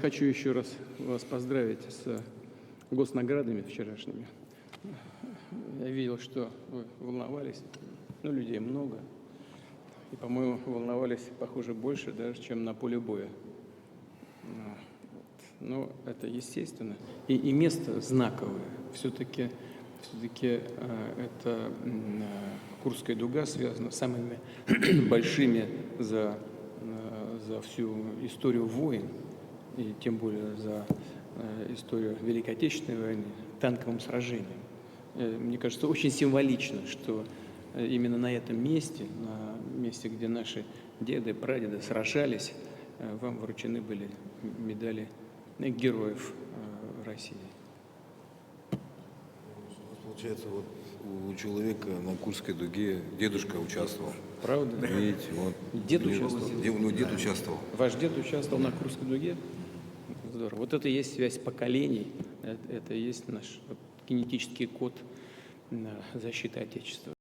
Хочу еще раз вас поздравить с госнаградами вчерашними. Я видел, что вы волновались, людей много. И, по-моему, волновались, похоже, больше даже, чем на поле боя. Но это естественно. И место знаковое. Все-таки это Курская дуга связана с самыми большими за всю историю войн, и тем более за историю Великой Отечественной войны, танковым сражением. Мне кажется, очень символично, что именно на этом месте, на месте, где наши деды, прадеды сражались, вам вручены были медали героев России. Получается, вот у человека на Курской дуге дедушка участвовал. Правда? Видите, вот. Дед участвовал? Дед участвовал. Ваш дед участвовал на Курской дуге? Здорово. Вот это и есть связь поколений, это и есть наш генетический код защиты Отечества.